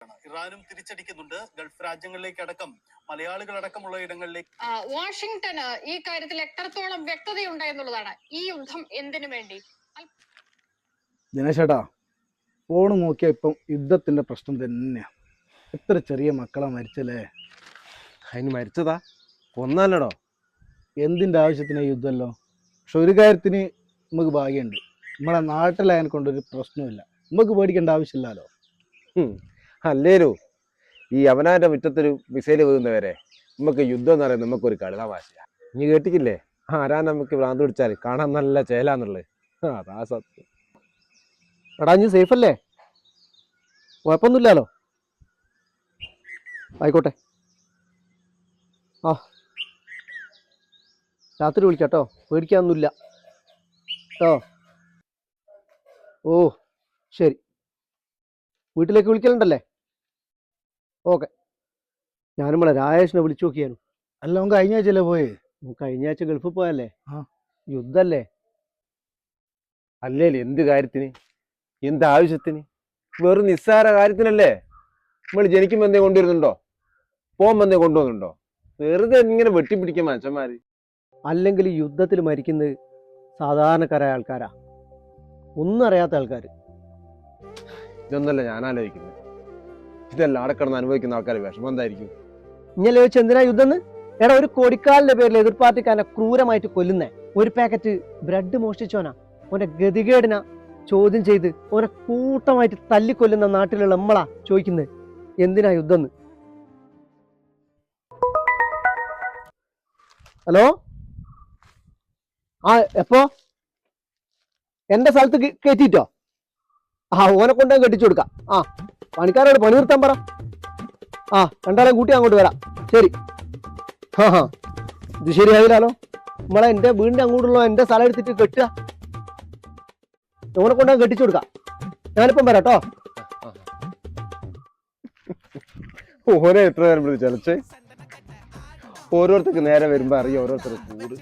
ഇറാനും തിരിച്ചടിക്കുന്നുണ്ട്. ഗൾഫ് രാജ്യങ്ങളിലേക്ക് അടക്കം മലയാളികളടക്കമുള്ള ഇടങ്ങളിലേക്ക്. വാഷിംഗ്ടണ് ഈ കാര്യത്തിൽ എത്രത്തോളം വ്യക്തതയുണ്ട് എന്നുള്ളതാണ്. ഈ യുദ്ധം എന്തിനു വേണ്ടി? ദിനേശേട്ടാ, ഫോൺ നോക്കിയാൽ ഇപ്പം യുദ്ധത്തിന്റെ പ്രശ്നം തന്നെയാണ്. എത്ര ചെറിയ മക്കളാ മരിച്ചല്ലേ. അതിന് മരിച്ചതാ, കൊന്നല്ലടോ. എന്തിൻ്റെ ആവശ്യത്തിന് യുദ്ധമല്ലോ. പക്ഷെ ഒരു കാര്യത്തിന് നമുക്ക് ഭാഗ്യമുണ്ട്, നമ്മളെ നാട്ടിലായതിനെ കൊണ്ടൊരു പ്രശ്നമില്ല. നമുക്ക് പേടിക്കേണ്ട ആവശ്യമില്ലല്ലോ. അല്ലേലോ, ഈ അവനാന്റെ മുറ്റത്തൊരു മിസൈല് വീഴുന്നവരെ നമുക്ക് യുദ്ധം എന്ന് പറയുന്നത് നമുക്കൊരു കളിതമാശയാ. നീ കേട്ടിക്കില്ലേ, ആരാ നമുക്ക് ഭ്രാന്ത് പിടിച്ചാൽ കാണാൻ നല്ല ചേലാന്നുള്ളത്. അതാ സത്യം. എടാ, നീ സേഫ് അല്ലേ? കുഴപ്പമൊന്നുമില്ലല്ലോ. ആയിക്കോട്ടെ. ആ, രാത്രി വിളിക്കാട്ടോ, പേടിക്കാനൊന്നുമില്ല കേട്ടോ. ഓ ശരി, വീട്ടിലേക്ക് വിളിക്കലുണ്ടല്ലേ? ഓക്കെ. ഞാനും നമ്മളെ രാജേഷിനെ വിളിച്ചു നോക്കിയാലും. അല്ല, അവൻ കഴിഞ്ഞ ആഴ്ചയല്ലേ പോയേ? കഴിഞ്ഞ ആഴ്ച ഗൾഫിൽ പോയല്ലേ. യുദ്ധല്ലേ. അല്ലേലും എന്ത് കാര്യത്തിന്, എന്ത് ആവശ്യത്തിന്? വെറും നിസ്സാര കാര്യത്തിനല്ലേ. നമ്മൾ ജനിക്കുമ്പോൾ എന്തേ കൊണ്ടുവരുന്നുണ്ടോ? പോകുമ്പോൾ എന്തേ കൊണ്ടുവന്നുണ്ടോ? വെറുതെ ഇങ്ങനെ വെട്ടിപ്പിടിക്കാൻ മനുഷ്യന്മാര്. അല്ലെങ്കിൽ യുദ്ധത്തിൽ മരിക്കുന്നത് സാധാരണക്കാരായ ആൾക്കാരാ, ഒന്നും അറിയാത്ത ആൾക്കാർ. ഇതൊന്നല്ല ഞാൻ ആലോചിക്കുന്നത്. ഇതെല്ലാം അടക്കടന്ന് അനുഭവിക്കുന്ന ആൾക്കാർ വിഷമം എന്തായിരിക്കും? ഇങ്ങനെ ചോദിച്ചാൽ എന്തിനാ യുദ്ധം? എടാ, ഒരു കൊടിക്കാലിന്റെ പേരിൽ എതിർ പാർട്ടിക്കാരനെ ക്രൂരമായിട്ട് കൊല്ലുന്നേ. ഒരു പാക്കറ്റ് ബ്രെഡ് മോഷ്ടിച്ചോനാ ഓന്റെ ഗതികേടിനാ ചോദ്യം ചെയ്ത് ഓനെ കൂട്ടമായിട്ട് തല്ലിക്കൊല്ലുന്ന നാട്ടിലുള്ള നമ്മളാ ചോദിക്കുന്നത് എന്തിനാ യുദ്ധം? ഹലോ, ആ എപ്പോ? എന്റെ സ്ഥലത്ത് കയറ്റിട്ടോ? ആ, ഓനെ കൊണ്ടുപോയി കെട്ടിച്ചു കൊടുക്കാം. ആ, പണിക്കാരോട് പണി നിർത്താൻ പറ. ആ, രണ്ടാളെയും കൂട്ടി അങ്ങോട്ട് വരാം. ശരി. ആ, ഇത് ശരിയാവില്ലല്ലോ. നമ്മളെ എന്റെ വീടിന്റെ അങ്ങോട്ടുള്ള എന്റെ സ്ഥലം എടുത്തിട്ട് കെട്ടുക. ഓനെ കൊണ്ടുപോയി കെട്ടിച്ചു കൊടുക്കാം. ഞാനിപ്പം വരാം കേട്ടോ. ഓരോ എത്ര നേരം വിളിച്ച് ചലച്ചേ. ഓരോരുത്തർക്ക് നേരെ വരുമ്പോ അറിയാം ഓരോരുത്തർ കൂട്.